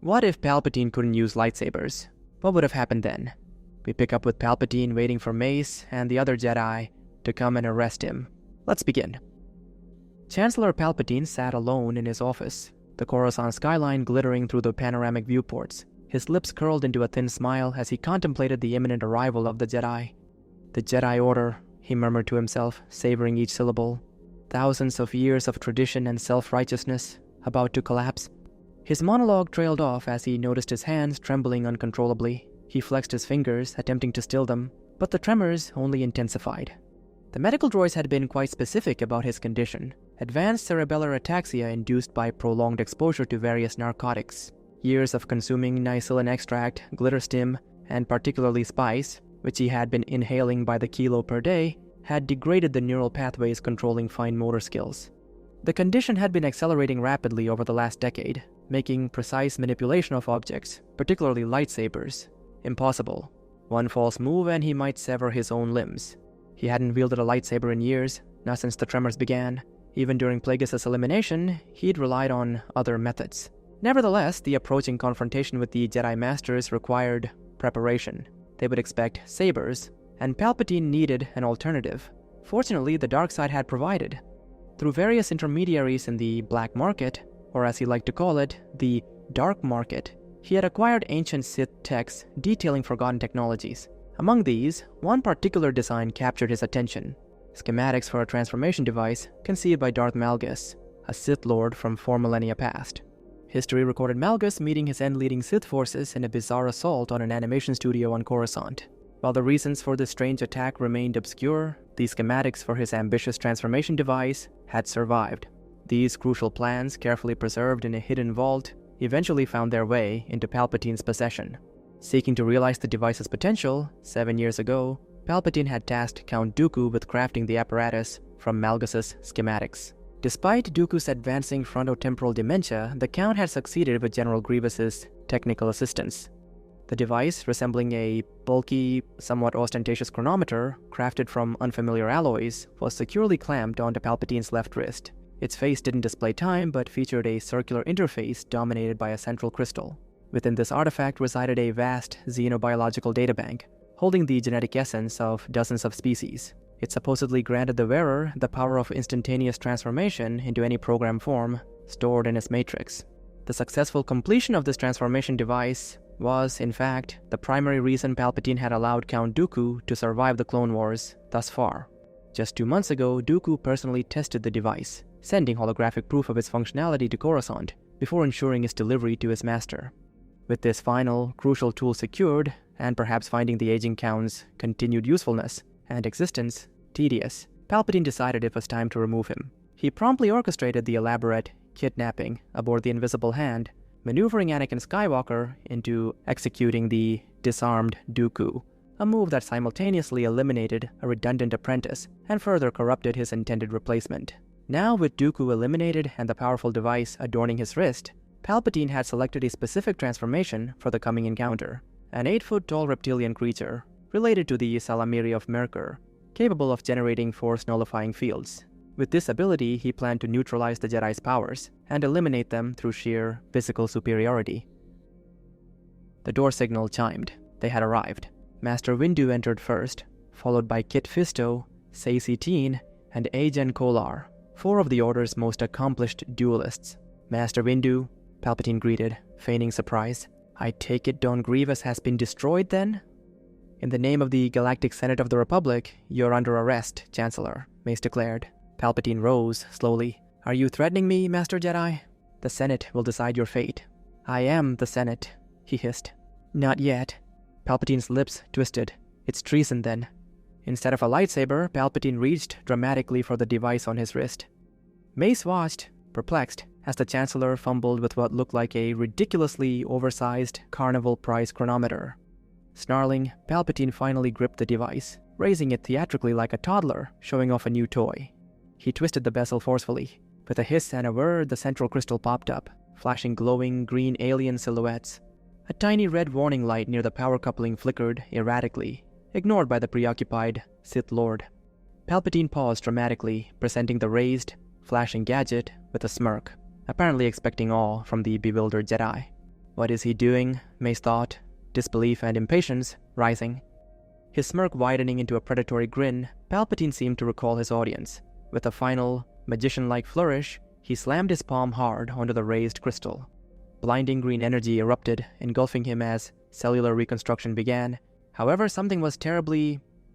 What if Palpatine couldn't use lightsabers? What would have happened then? We pick up with Palpatine waiting for Mace and the other Jedi to come and arrest him. Let's begin. Chancellor Palpatine sat alone in his office, the Coruscant skyline glittering through the panoramic viewports. His lips curled into a thin smile as he contemplated the imminent arrival of the Jedi. The Jedi Order, he murmured to himself, savoring each syllable. Thousands of years of tradition and self-righteousness about to collapse. His monologue trailed off as he noticed his hands trembling uncontrollably. He flexed his fingers, attempting to still them, but the tremors only intensified. The medical droids had been quite specific about his condition. Advanced cerebellar ataxia induced by prolonged exposure to various narcotics. Years of consuming Nicillin extract, glitter stim, and particularly spice, which he had been inhaling by the kilo per day, had degraded the neural pathways controlling fine motor skills. The condition had been accelerating rapidly over the last decade, making precise manipulation of objects, particularly lightsabers, impossible. One false move and he might sever his own limbs. He hadn't wielded a lightsaber in years, not since the tremors began. Even during Plagueis' elimination, he'd relied on other methods. Nevertheless, the approaching confrontation with the Jedi Masters required preparation. They would expect sabers, and Palpatine needed an alternative. Fortunately, the dark side had provided. Through various intermediaries in the black market, or as he liked to call it, the dark market, he had acquired ancient Sith texts detailing forgotten technologies. Among these, one particular design captured his attention. Schematics for a transformation device conceived by Darth Malgus, a Sith Lord from 4 millennia past. History recorded Malgus meeting his end-leading Sith forces in a bizarre assault on an animation studio on Coruscant. While the reasons for this strange attack remained obscure, the schematics for his ambitious transformation device had survived. These crucial plans, carefully preserved in a hidden vault, eventually found their way into Palpatine's possession. Seeking to realize the device's potential, 7 years ago, Palpatine had tasked Count Dooku with crafting the apparatus from Malgus's schematics. Despite Dooku's advancing frontotemporal dementia, the Count had succeeded with General Grievous's technical assistance. The device, resembling a bulky, somewhat ostentatious chronometer crafted from unfamiliar alloys, was securely clamped onto Palpatine's left wrist. Its face didn't display time, but featured a circular interface dominated by a central crystal. Within this artifact resided a vast xenobiological databank, holding the genetic essence of dozens of species. It supposedly granted the wearer the power of instantaneous transformation into any program form stored in its matrix. The successful completion of this transformation device was, in fact, the primary reason Palpatine had allowed Count Dooku to survive the Clone Wars thus far. Just 2 months ago, Dooku personally tested the device, sending holographic proof of its functionality to Coruscant before ensuring its delivery to his master. With this final, crucial tool secured, and perhaps finding the aging Count's continued usefulness and existence tedious, Palpatine decided it was time to remove him. He promptly orchestrated the elaborate kidnapping aboard the Invisible Hand, maneuvering Anakin Skywalker into executing the disarmed Dooku, a move that simultaneously eliminated a redundant apprentice and further corrupted his intended replacement. Now, with Dooku eliminated and the powerful device adorning his wrist, Palpatine had selected a specific transformation for the coming encounter. An 8-foot-tall reptilian creature, related to the Salamiri of Merkur, capable of generating force-nullifying fields. With this ability, he planned to neutralize the Jedi's powers and eliminate them through sheer physical superiority. The door signal chimed. They had arrived. Master Windu entered first, followed by Kit Fisto, Saesee Tiin, and Agen Kolar, 4 of the Order's most accomplished duelists. Master Windu, Palpatine greeted, feigning surprise. I take it Don Grievous has been destroyed then? In the name of the Galactic Senate of the Republic, you're under arrest, Chancellor, Mace declared. Palpatine rose slowly. Are you threatening me, Master Jedi? The Senate will decide your fate. I am the Senate, he hissed. Not yet. Palpatine's lips twisted. It's treason then. Instead of a lightsaber, Palpatine reached dramatically for the device on his wrist. Mace watched, perplexed, as the Chancellor fumbled with what looked like a ridiculously oversized carnival prize chronometer. Snarling, Palpatine finally gripped the device, raising it theatrically like a toddler, showing off a new toy. He twisted the bezel forcefully. With a hiss and a whir, the central crystal popped up, flashing glowing green alien silhouettes. A tiny red warning light near the power coupling flickered erratically, ignored by the preoccupied Sith Lord. Palpatine paused dramatically, presenting the raised, flashing gadget with a smirk, apparently expecting awe from the bewildered Jedi. What is he doing? Mace thought, disbelief and impatience rising. His smirk widening into a predatory grin, Palpatine seemed to recall his audience. With a final, magician-like flourish, he slammed his palm hard onto the raised crystal. Blinding green energy erupted, engulfing him as cellular reconstruction began. However, something was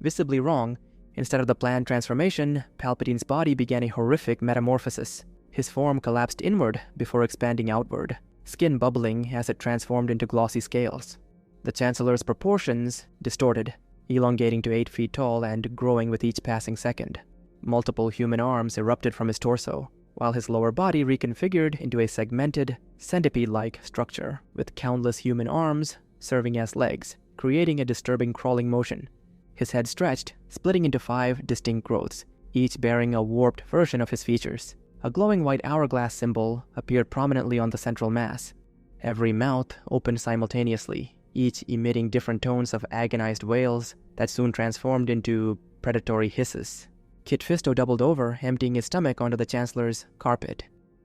visibly wrong. Instead of the planned transformation, Palpatine's body began a horrific metamorphosis. His form collapsed inward before expanding outward, skin bubbling as it transformed into glossy scales. The Chancellor's proportions distorted, elongating to 8 feet tall and growing with each passing second. Multiple human arms erupted from his torso, while his lower body reconfigured into a segmented, centipede-like structure, with countless human arms serving as legs, creating a disturbing crawling motion. His head stretched, splitting into 5 distinct growths, each bearing a warped version of his features. A glowing white hourglass symbol appeared prominently on the central mass. Every mouth opened simultaneously, each emitting different tones of agonized wails that soon transformed into predatory hisses. Kit Fisto doubled over, emptying his stomach onto the Chancellor's carpet.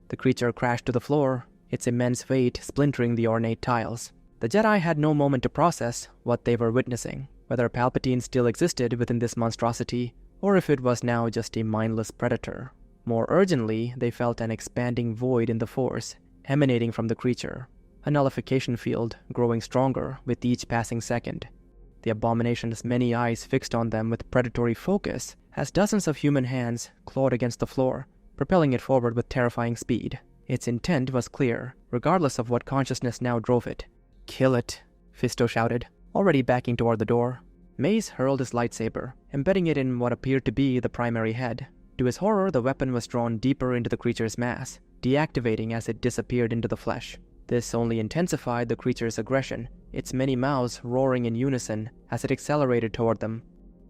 The creature crashed to the floor, its immense weight splintering the ornate tiles. The Jedi had no moment to process what they were witnessing, whether Palpatine still existed within this monstrosity, or if it was now just a mindless predator. More urgently, they felt an expanding void in the Force, emanating from the creature, a nullification field growing stronger with each passing second. The abomination's many eyes fixed on them with predatory focus as dozens of human hands clawed against the floor, propelling it forward with terrifying speed. Its intent was clear, regardless of what consciousness now drove it. "Kill it," Fisto shouted, already backing toward the door. Mace hurled his lightsaber, embedding it in what appeared to be the primary head. To his horror, the weapon was drawn deeper into the creature's mass, deactivating as it disappeared into the flesh. This only intensified the creature's aggression, its many mouths roaring in unison as it accelerated toward them.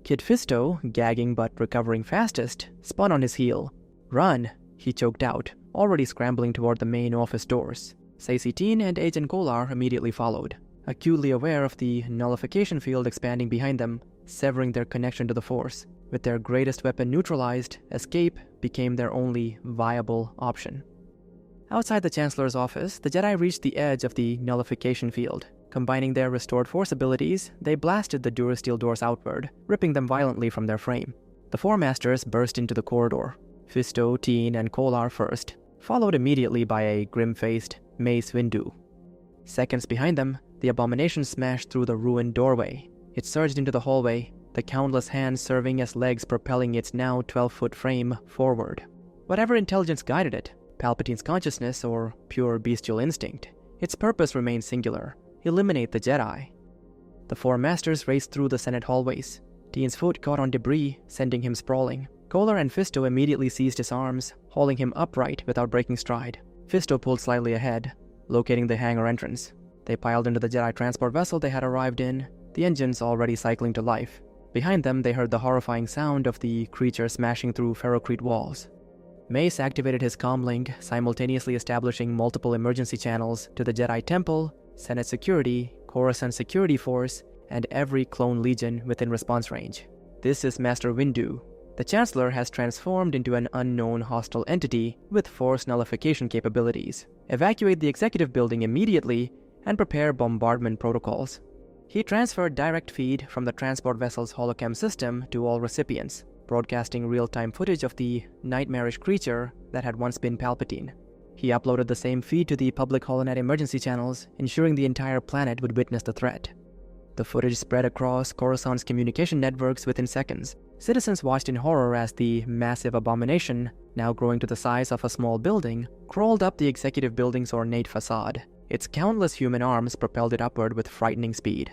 Kit Fisto, gagging but recovering fastest, spun on his heel. "Run," he choked out, already scrambling toward the main office doors. Sacy and Agent Kolar immediately followed, acutely aware of the nullification field expanding behind them, severing their connection to the Force. With their greatest weapon neutralized, escape became their only viable option. Outside the Chancellor's office, the Jedi reached the edge of the nullification field. Combining their restored Force abilities, they blasted the durasteel doors outward, ripping them violently from their frame. The 4 Masters burst into the corridor, Fisto, Teen, and Kolar first, followed immediately by a grim-faced Mace Windu. Seconds behind them, the abomination smashed through the ruined doorway. It surged into the hallway, the countless hands serving as legs propelling its now 12-foot frame forward. Whatever intelligence guided it, Palpatine's consciousness or pure bestial instinct, its purpose remained singular: eliminate the Jedi. The 4 Masters raced through the Senate hallways. Teen's foot caught on debris, sending him sprawling. Kolar and Fisto immediately seized his arms, hauling him upright without breaking stride. Fisto pulled slightly ahead, locating the hangar entrance. They piled into the Jedi transport vessel they had arrived in, the engines already cycling to life. Behind them, they heard the horrifying sound of the creature smashing through ferrocrete walls. Mace activated his comlink, simultaneously establishing multiple emergency channels to the Jedi Temple, Senate Security, Coruscant Security Force, and every clone legion within response range. "This is Master Windu. The Chancellor has transformed into an unknown hostile entity with Force nullification capabilities. Evacuate the executive building immediately and prepare bombardment protocols." He transferred direct feed from the transport vessel's holocam system to all recipients, broadcasting real-time footage of the nightmarish creature that had once been Palpatine. He uploaded the same feed to the public holonet emergency channels, ensuring the entire planet would witness the threat. The footage spread across Coruscant's communication networks within seconds. Citizens watched in horror as the massive abomination, now growing to the size of a small building, crawled up the executive building's ornate facade. Its countless human arms propelled it upward with frightening speed.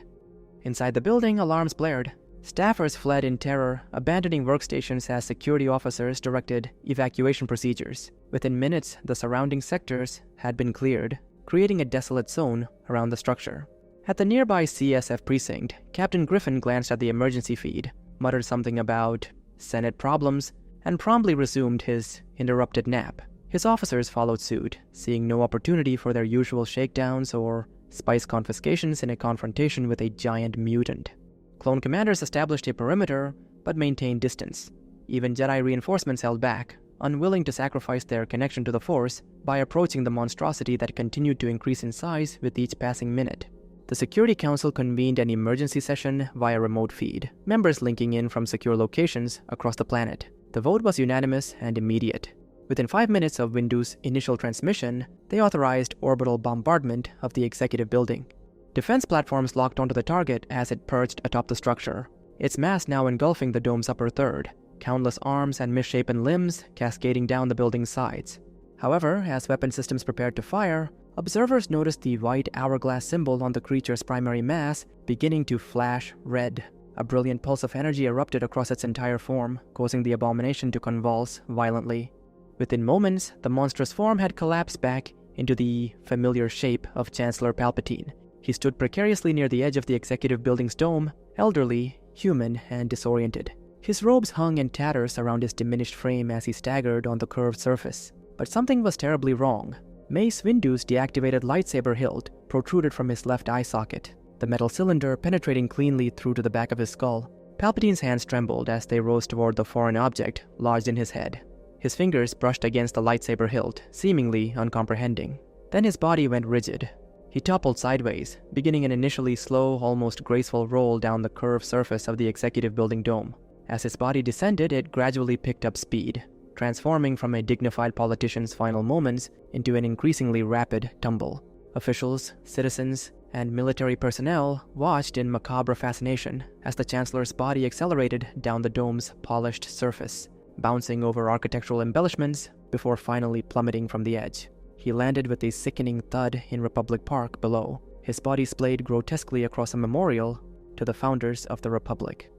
Inside the building, alarms blared. Staffers fled in terror, abandoning workstations as security officers directed evacuation procedures. Within minutes, the surrounding sectors had been cleared, creating a desolate zone around the structure. At the nearby CSF precinct, Captain Griffin glanced at the emergency feed, muttered something about Senate problems, and promptly resumed his interrupted nap. His officers followed suit, seeing no opportunity for their usual shakedowns or spice confiscations in a confrontation with a giant mutant. Clone commanders established a perimeter, but maintained distance. Even Jedi reinforcements held back, unwilling to sacrifice their connection to the Force by approaching the monstrosity that continued to increase in size with each passing minute. The Security Council convened an emergency session via remote feed, members linking in from secure locations across the planet. The vote was unanimous and immediate. Within 5 minutes of Windu's initial transmission, they authorized orbital bombardment of the executive building. Defense platforms locked onto the target as it perched atop the structure, its mass now engulfing the dome's upper third, countless arms and misshapen limbs cascading down the building's sides. However, as weapon systems prepared to fire, observers noticed the white hourglass symbol on the creature's primary mass beginning to flash red. A brilliant pulse of energy erupted across its entire form, causing the abomination to convulse violently. Within moments, the monstrous form had collapsed back into the familiar shape of Chancellor Palpatine. He stood precariously near the edge of the executive building's dome, elderly, human, and disoriented. His robes hung in tatters around his diminished frame as he staggered on the curved surface. But something was terribly wrong. Mace Windu's deactivated lightsaber hilt protruded from his left eye socket, the metal cylinder penetrating cleanly through to the back of his skull. Palpatine's hands trembled as they rose toward the foreign object lodged in his head. His fingers brushed against the lightsaber hilt, seemingly uncomprehending. Then his body went rigid. He toppled sideways, beginning an initially slow, almost graceful roll down the curved surface of the executive building dome. As his body descended, it gradually picked up speed, transforming from a dignified politician's final moments into an increasingly rapid tumble. Officials, citizens, and military personnel watched in macabre fascination as the Chancellor's body accelerated down the dome's polished surface, bouncing over architectural embellishments before finally plummeting from the edge. He landed with a sickening thud in Republic Park below, his body splayed grotesquely across a memorial to the founders of the Republic.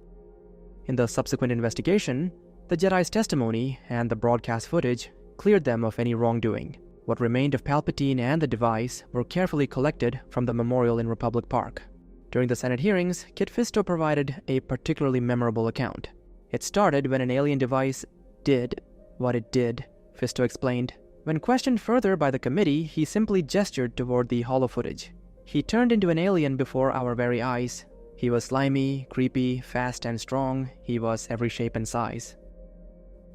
In the subsequent investigation, the Jedi's testimony and the broadcast footage cleared them of any wrongdoing. What remained of Palpatine and the device were carefully collected from the memorial in Republic Park. During the Senate hearings, Kit Fisto provided a particularly memorable account. It started when an alien device did what it did, Fisto explained. When questioned further by the committee, he simply gestured toward the holo footage. He turned into an alien before our very eyes. He was slimy, creepy, fast and strong. He was every shape and size.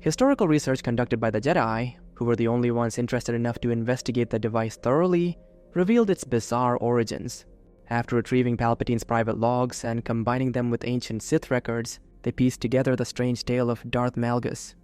Historical research conducted by the Jedi, who were the only ones interested enough to investigate the device thoroughly, revealed its bizarre origins. After retrieving Palpatine's private logs and combining them with ancient Sith records, they pieced together the strange tale of Darth Malgus.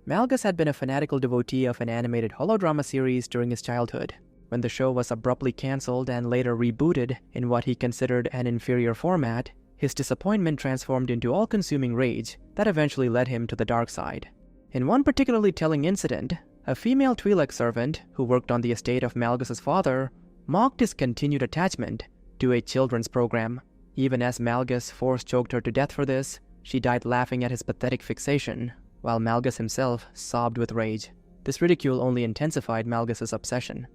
Malgus had been a fanatical devotee of an animated holodrama series during his childhood. When the show was abruptly cancelled and later rebooted in what he considered an inferior format, his disappointment transformed into all-consuming rage that eventually led him to the dark side. In one particularly telling incident, a female Twi'lek servant who worked on the estate of Malgus's father mocked his continued attachment to a children's program. Even as Malgus force-choked her to death for this, she died laughing at his pathetic fixation, while Malgus himself sobbed with rage. This ridicule only intensified Malgus's obsession.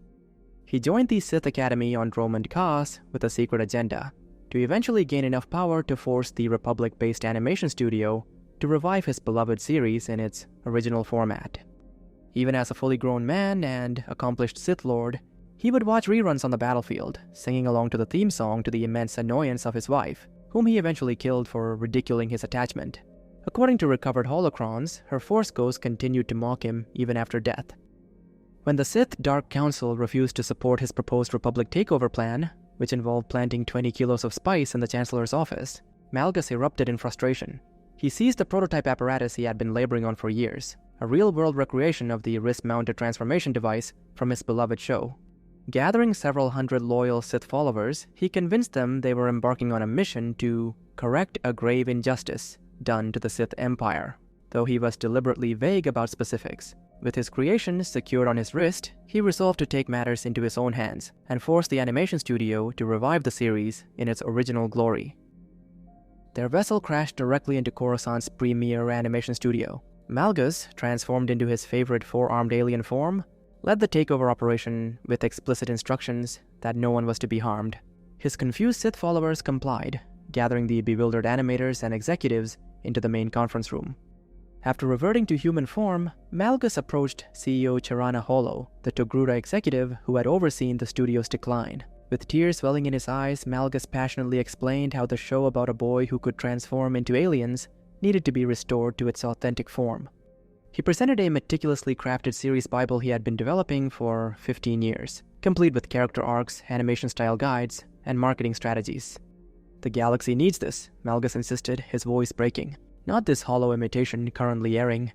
He joined the Sith Academy on Dromund Kaas with a secret agenda, to eventually gain enough power to force the Republic-based animation studio to revive his beloved series in its original format. Even as a fully grown man and accomplished Sith Lord, he would watch reruns on the battlefield, singing along to the theme song to the immense annoyance of his wife, whom he eventually killed for ridiculing his attachment. According to recovered holocrons, her Force Ghost continued to mock him even after death. When the Sith Dark Council refused to support his proposed Republic takeover plan, which involved planting 20 kilos of spice in the Chancellor's office, Malgus erupted in frustration. He seized the prototype apparatus he had been laboring on for years, a real-world recreation of the wrist-mounted transformation device from his beloved show. Gathering several hundred loyal Sith followers, he convinced them they were embarking on a mission to correct a grave injustice done to the Sith Empire, though he was deliberately vague about specifics. With his creation secured on his wrist, he resolved to take matters into his own hands and force the animation studio to revive the series in its original glory. Their vessel crashed directly into Coruscant's premier animation studio. Malgus, transformed into his favorite four-armed alien form, led the takeover operation with explicit instructions that no one was to be harmed. His confused Sith followers complied, gathering the bewildered animators and executives into the main conference room. After reverting to human form, Malgus approached CEO Charana Holo, the Togruta executive who had overseen the studio's decline. With tears swelling in his eyes, Malgus passionately explained how the show about a boy who could transform into aliens needed to be restored to its authentic form. He presented a meticulously crafted series Bible he had been developing for 15 years, complete with character arcs, animation-style guides, and marketing strategies. "The galaxy needs this," Malgus insisted, his voice breaking. "Not this hollow imitation currently airing."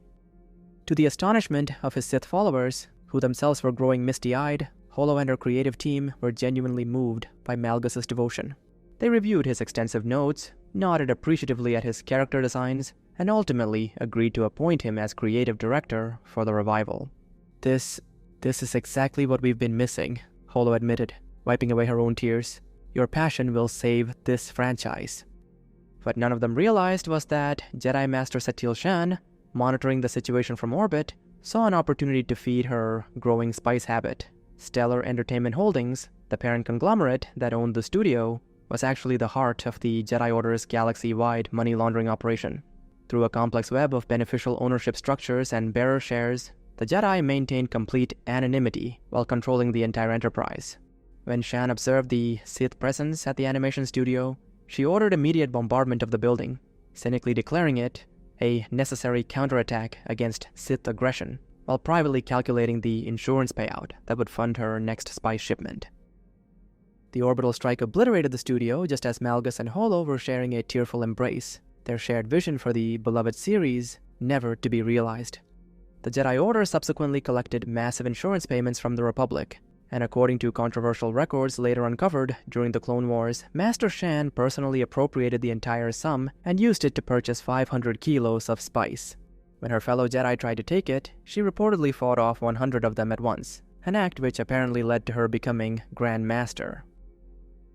To the astonishment of his Sith followers, who themselves were growing misty-eyed, Holo and her creative team were genuinely moved by Malgus's devotion. They reviewed his extensive notes, nodded appreciatively at his character designs, and ultimately agreed to appoint him as creative director for the revival. This is exactly what we've been missing," Holo admitted, wiping away her own tears. "Your passion will save this franchise." What none of them realized was that Jedi Master Satil Shan, monitoring the situation from orbit, saw an opportunity to feed her growing spice habit. Stellar Entertainment Holdings, the parent conglomerate that owned the studio, was actually the heart of the Jedi Order's galaxy-wide money laundering operation. Through a complex web of beneficial ownership structures and bearer shares, the Jedi maintained complete anonymity while controlling the entire enterprise. When Shan observed the Sith presence at the animation studio, she ordered immediate bombardment of the building, cynically declaring it a necessary counterattack against Sith aggression, while privately calculating the insurance payout that would fund her next spice shipment. The orbital strike obliterated the studio just as Malgus and Holo were sharing a tearful embrace, their shared vision for the beloved series never to be realized. The Jedi Order subsequently collected massive insurance payments from the Republic, and according to controversial records later uncovered during the Clone Wars, Master Shan personally appropriated the entire sum and used it to purchase 500 kilos of spice. When her fellow Jedi tried to take it, she reportedly fought off 100 of them at once, an act which apparently led to her becoming Grand Master.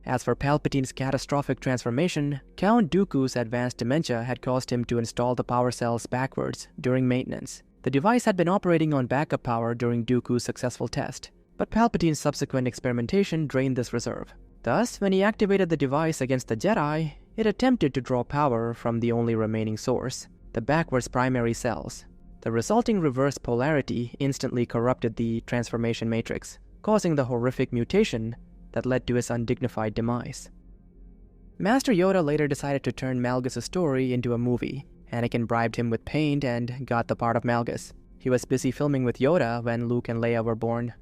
As for Palpatine's catastrophic transformation, Count Dooku's advanced dementia had caused him to install the power cells backwards during maintenance. The device had been operating on backup power during Dooku's successful test, but Palpatine's subsequent experimentation drained this reserve. Thus, when he activated the device against the Jedi, it attempted to draw power from the only remaining source, the backwards primary cells. The resulting reverse polarity instantly corrupted the transformation matrix, causing the horrific mutation that led to his undignified demise. Master Yoda later decided to turn Malgus' story into a movie. Anakin bribed him with paint and got the part of Malgus. He was busy filming with Yoda when Luke and Leia were born.